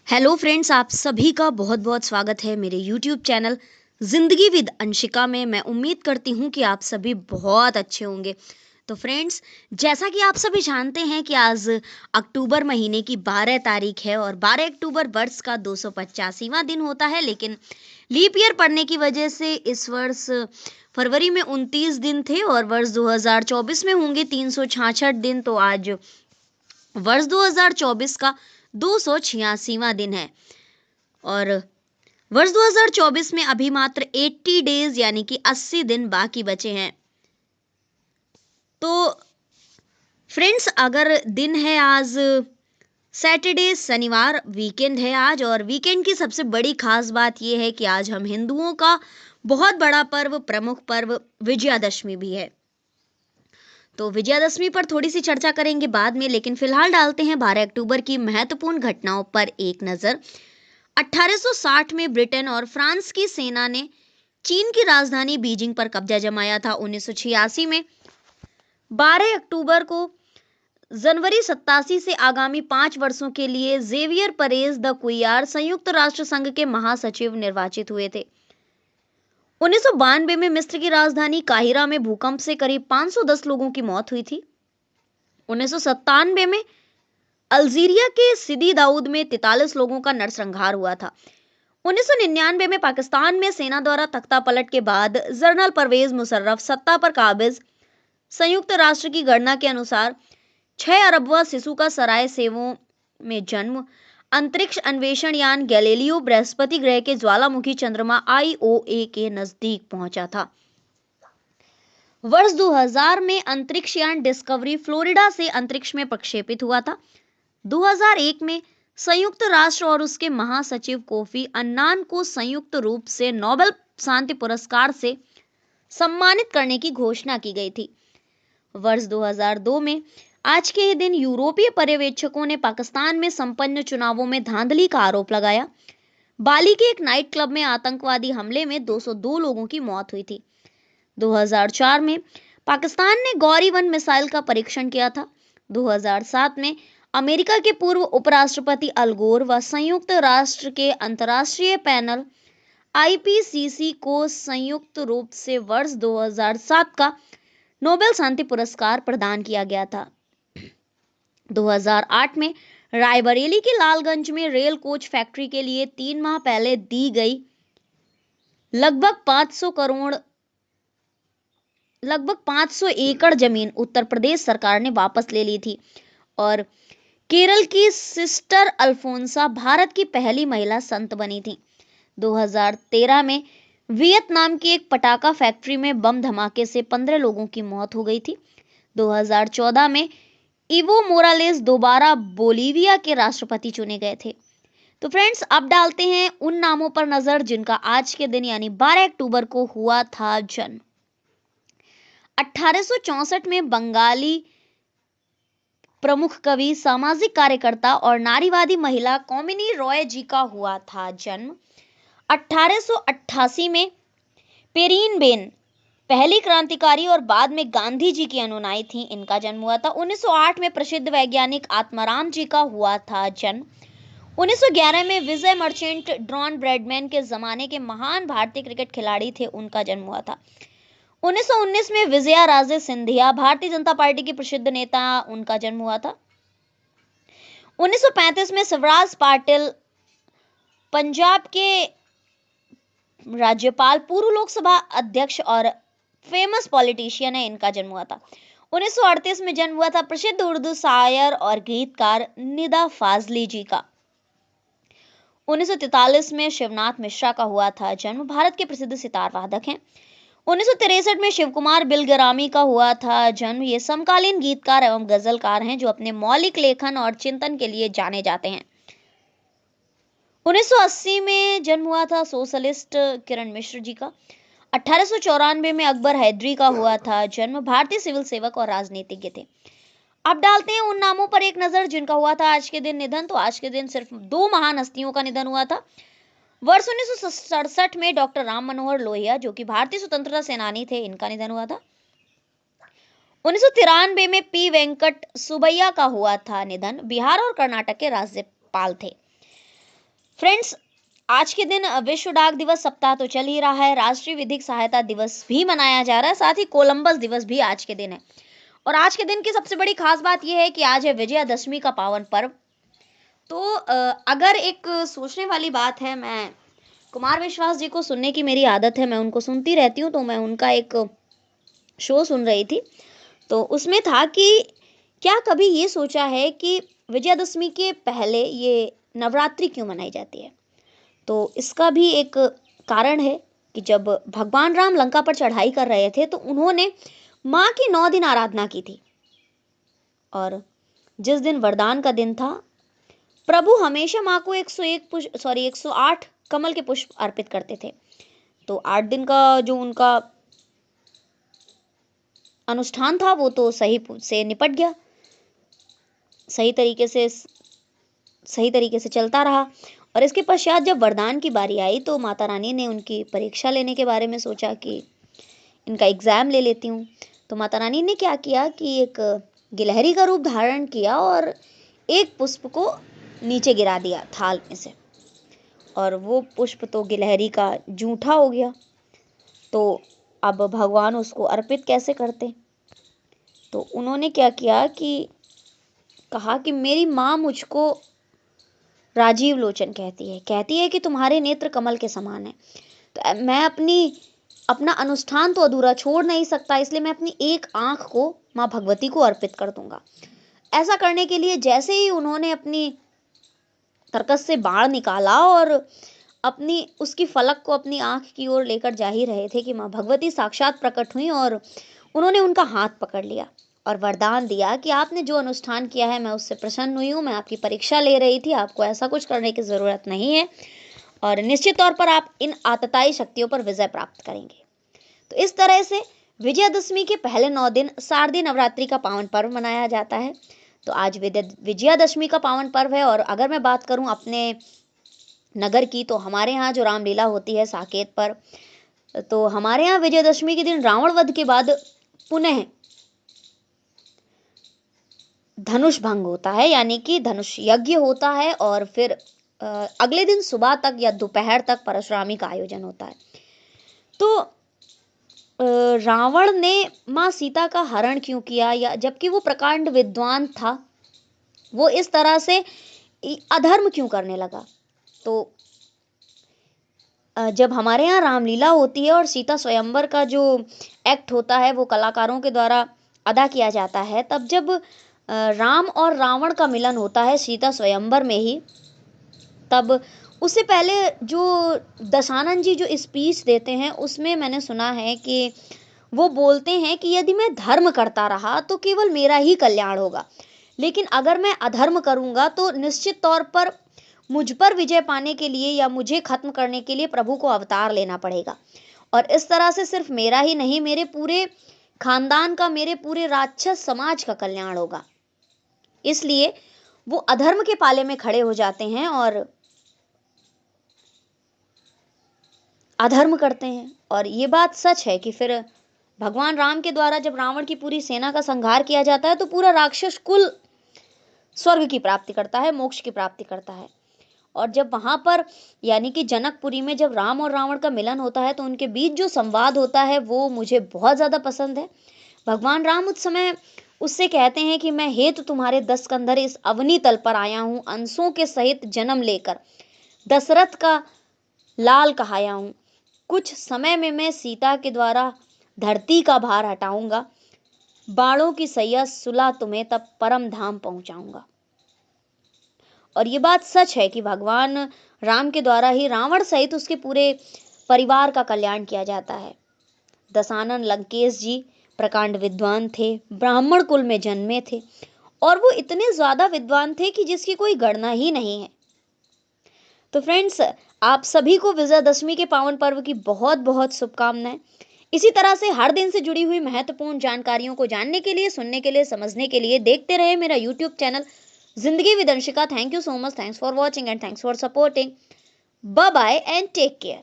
Hello friends, आप सभी का बहुत बहुत स्वागत है मेरे YouTube channel Zindagi with Anshika में। मैं उम्मीद करती हूँ कि आप सभी बहुत अच्छे होंगे। तो फ्रेंड्स, जैसा कि आप सभी जानते हैं कि आज अक्टूबर महीने की 12 तारीख है और 12 अक्टूबर वर्ष का 285वां दिन होता है, लेकिन लीप ईयर पड़ने की वजह से इस वर्ष फरवरी में 29 दिन थे और वर्ष 2024 में होंगे 366 दिन। तो आज वर्ष 2024 का 286वां दिन है और वर्ष 2024 में अभी मात्र 80 डेज यानी कि 80 दिन बाकी बचे हैं। तो फ्रेंड्स, अगर दिन है आज सैटरडे, शनिवार, वीकेंड है आज, और वीकेंड की सबसे बड़ी खास बात यह है कि आज हम हिंदुओं का बहुत बड़ा पर्व, प्रमुख पर्व विजयादशमी भी है। तो विजयादशमी पर थोड़ी सी चर्चा करेंगे बाद में, लेकिन फिलहाल डालते हैं 12 अक्टूबर की महत्वपूर्ण घटनाओं पर एक नजर। 1860 में ब्रिटेन और फ्रांस की सेना ने चीन की राजधानी बीजिंग पर कब्जा जमाया था। 1986 में 12 अक्टूबर को जनवरी 87 से आगामी 5 वर्षों के लिए जेवियर परेज द कुइयार संयुक्त राष्ट्र संघ के महासचिव निर्वाचित हुए थे। 1992 में मिस्र की राजधानी काहिरा में भूकंप से करीब 510 लोगों की मौत हुई थी। 1997 में अल्जीरिया के सिदी दाऊद में 43 लोगों का नरसंहार हुआ था। 1999 में पाकिस्तान में सेना द्वारा तख्ता पलट के बाद जनरल परवेज मुशर्रफ सत्ता पर काबिज। संयुक्त राष्ट्र की गणना के अनुसार 6 अरबवा शिशु का सरायसेवो में जन्म। अंतरिक्ष अन्वेषण यान गैलीलियो बृहस्पति ग्रह के ज्वालामुखी चंद्रमा IOA के नजदीक पहुंचा था। वर्ष 2000 में अंतरिक्ष यान डिस्कवरी फ्लोरिडा से अंतरिक्ष में प्रक्षेपित हुआ था। 2001 में संयुक्त राष्ट्र और उसके महासचिव कोफी अन्नान को संयुक्त रूप से नोबेल शांति पुरस्कार से सम्मानित करने की घोषणा की गई थी। वर्ष 2002 में आज के ही दिन यूरोपीय पर्यवेक्षकों ने पाकिस्तान में संपन्न चुनावों में धांधली का आरोप लगाया। बाली के एक नाइट क्लब में आतंकवादी हमले में 202 लोगों की मौत हुई थी। 2004 में पाकिस्तान ने गौरी 1 मिसाइल का परीक्षण किया था। 2007 में अमेरिका के पूर्व उपराष्ट्रपति अल गोर व संयुक्त राष्ट्र के अंतर्राष्ट्रीय पैनल IPCC को संयुक्त रूप से वर्ष 2007 का नोबेल शांति पुरस्कार प्रदान किया गया था। 2008 में रायबरेली के लालगंज में रेल कोच फैक्ट्री के लिए 3 माह पहले दी गई लगभग 500 एकड़ जमीन उत्तर प्रदेश सरकार ने वापस ले ली थी और केरल की सिस्टर अल्फोंसा भारत की पहली महिला संत बनी थी। 2013 में वियतनाम की एक पटाखा फैक्ट्री में बम धमाके से 15 लोगों की मौत हो गई थी। 2014 में इवो मोरालेस दोबारा बोलीविया के राष्ट्रपति चुने गए थे। तो फ्रेंड्स, अब डालते हैं उन नामों पर नजर जिनका आज के दिन यानी 12 अक्टूबर को हुआ था जन्म। 1864 में बंगाली प्रमुख कवि, सामाजिक कार्यकर्ता और नारीवादी महिला कौमिनी रॉय जी का हुआ था जन्म। 1888 में पेरीन बेन पहली क्रांतिकारी और बाद में गांधी जी की अनुयायी थी, इनका जन्म हुआ था। 1908 में प्रसिद्ध वैज्ञानिक आत्माराम जी का हुआ था जन्म। 1911 में विजय मर्चेंट ड्रॉन ब्रैडमैन के जमाने के महान भारतीय क्रिकेट खिलाड़ी थे, उनका जन्म हुआ था। 1919 में विजया राजे सिंधिया भारतीय जनता पार्टी की प्रसिद्ध नेता, उनका जन्म हुआ था। 1935 में शिवराज पाटिल पंजाब के राज्यपाल, पूर्व लोकसभा अध्यक्ष और फेमस पॉलिटिशियन है, इनका जन्म हुआ था। 1938 में जन्म हुआ था प्रसिद्ध उर्दू शायर और गीतकार निदा फाजली जी का। 1943 में शिवनाथ मिश्रा का हुआ था जन्म, भारत के प्रसिद्ध सितार वादक हैं। 1963 में शिव कुमार बिलगरामी का हुआ था जन्म, ये समकालीन गीतकार एवं गजलकार हैं जो अपने मौलिक लेखन और चिंतन के लिए जाने जाते हैं। 1980 में जन्म हुआ था सोशलिस्ट किरण मिश्र जी का। 1894 में अकबर हैदरी का हुआ था जन्म, भारतीय सिविल सेवक और राजनीतिज्ञ थे। अब डालते हैं उन नामों पर एक नजर जिनका हुआ था आज के दिन निधन। तो आज के दिन सिर्फ 2 महान हस्तियों का निधन हुआ था। वर्ष 1967 में डॉक्टर राम मनोहर लोहिया, जो कि भारतीय स्वतंत्रता सेनानी थे, इनका निधन हुआ था। 1993 में P वेंकट सुबैया का हुआ था निधन, बिहार और कर्नाटक के राज्यपाल थे। फ्रेंड्स, आज के दिन विश्व डाक दिवस सप्ताह तो चल ही रहा है, राष्ट्रीय विधिक सहायता दिवस भी मनाया जा रहा है, साथ ही कोलंबस दिवस भी आज के दिन है। और आज के दिन की सबसे बड़ी खास बात यह है कि आज है विजयादशमी का पावन पर्व। तो अगर एक सोचने वाली बात है, मैं कुमार विश्वास जी को सुनने की मेरी आदत है, मैं उनको सुनती रहती हूँ, तो मैं उनका एक शो सुन रही थी। तो उसमें था कि क्या कभी ये सोचा है कि विजयादशमी के पहले ये नवरात्रि क्यों मनाई जाती है? तो इसका भी एक कारण है कि जब भगवान राम लंका पर चढ़ाई कर रहे थे तो उन्होंने माँ की 9 दिन आराधना की थी। और जिस दिन वरदान का दिन था, प्रभु हमेशा माँ को 108 कमल के पुष्प अर्पित करते थे। तो 8 दिन का जो उनका अनुष्ठान था वो तो सही से निपट गया, सही तरीके से चलता रहा। और इसके पश्चात जब वरदान की बारी आई तो माता रानी ने उनकी परीक्षा लेने के बारे में सोचा कि इनका एग्जाम ले लेती हूँ। तो माता रानी ने क्या किया कि एक गिलहरी का रूप धारण किया और एक पुष्प को नीचे गिरा दिया थाल में से, और वो पुष्प तो गिलहरी का जूठा हो गया। तो अब भगवान उसको अर्पित कैसे करते? तो उन्होंने क्या किया कि कहा कि मेरी माँ मुझको राजीव लोचन कहती है कि तुम्हारे नेत्र कमल के समान है। तो मैं अपना अनुष्ठान तो अधूरा छोड़ नहीं सकता, इसलिए मैं अपनी एक आंख को माँ भगवती को अर्पित कर दूंगा। ऐसा करने के लिए जैसे ही उन्होंने अपनी तरकस से बाण निकाला और अपनी उसकी फलक को अपनी आंख की ओर लेकर जा ही रहे थे कि माँ भगवती साक्षात प्रकट हुई और उन्होंने उनका हाथ पकड़ लिया और वरदान दिया कि आपने जो अनुष्ठान किया है मैं उससे प्रसन्न हुई हूँ, मैं आपकी परीक्षा ले रही थी, आपको ऐसा कुछ करने की जरूरत नहीं है और निश्चित तौर पर आप इन आतताई शक्तियों पर विजय प्राप्त करेंगे। तो इस तरह से विजयादशमी के पहले 9 दिन शारदीय नवरात्रि का पावन पर्व मनाया जाता है। तो आज विजयादशमी का पावन पर्व है। और अगर मैं बात करूं अपने नगर की, तो हमारे यहाँ जो रामलीला होती है साकेत पर, तो हमारे यहाँ विजयादशमी के दिन रावण वध के बाद पुनः धनुष भंग होता है, यानी कि धनुष यज्ञ होता है और फिर अगले दिन सुबह तक या दोपहर तक परशुरामी का आयोजन होता है। तो रावण ने माँ सीता का हरण क्यों किया, या जबकि वो प्रकांड विद्वान था, वो इस तरह से अधर्म क्यों करने लगा? तो जब हमारे यहाँ रामलीला होती है और सीता स्वयंवर का जो एक्ट होता है वो कलाकारों के द्वारा अदा किया जाता है, तब जब राम और रावण का मिलन होता है सीता स्वयंवर में ही, तब उससे पहले जो दशानन जी जो स्पीच देते हैं उसमें मैंने सुना है कि वो बोलते हैं कि यदि मैं धर्म करता रहा तो केवल मेरा ही कल्याण होगा, लेकिन अगर मैं अधर्म करूंगा तो निश्चित तौर पर मुझ पर विजय पाने के लिए या मुझे खत्म करने के लिए प्रभु को अवतार लेना पड़ेगा। और इस तरह से सिर्फ मेरा ही नहीं, मेरे पूरे खानदान का, मेरे पूरे राक्षस समाज का कल्याण होगा। इसलिए वो अधर्म के पाले में खड़े हो जाते हैं और अधर्म करते हैं। और ये बात सच है कि फिर भगवान राम के द्वारा जब रावण की पूरी सेना का संहार किया जाता है तो पूरा राक्षस कुल स्वर्ग की प्राप्ति करता है, मोक्ष की प्राप्ति करता है। और जब वहां पर यानी कि जनकपुरी में जब राम और रावण का मिलन होता है तो उनके बीच जो संवाद होता है वो मुझे बहुत ज्यादा पसंद है। भगवान राम उस समय उससे कहते हैं कि मैं हेतु तुम्हारे 10 कंधर इस अवनी तल पर आया हूं, अंशों के सहित जन्म लेकर दशरथ का लाल कहाया हूं। कुछ समय में मैं सीता के द्वारा धरती का भार हटाऊंगा, बाणों की सैया सुला तुम्हें तब परम धाम पहुंचाऊंगा। और ये बात सच है कि भगवान राम के द्वारा ही रावण सहित उसके पूरे परिवार का कल्याण किया जाता है। दशानन लंकेश जी प्रकांड विद्वान थे, ब्राह्मण कुल में जन्मे थे और वो इतने ज्यादा विद्वान थे कि जिसकी कोई गणना ही नहीं है। तो फ्रेंड्स, आप सभी को विजयादशमी के पावन पर्व की बहुत बहुत शुभकामनाएं। इसी तरह से हर दिन से जुड़ी हुई महत्वपूर्ण जानकारियों को जानने के लिए, सुनने के लिए, समझने के लिए देखते रहे मेरा YouTube channel Zindagi with Anshika. Thank you so much, thanks for watching and thanks for supporting. Bye bye and take care.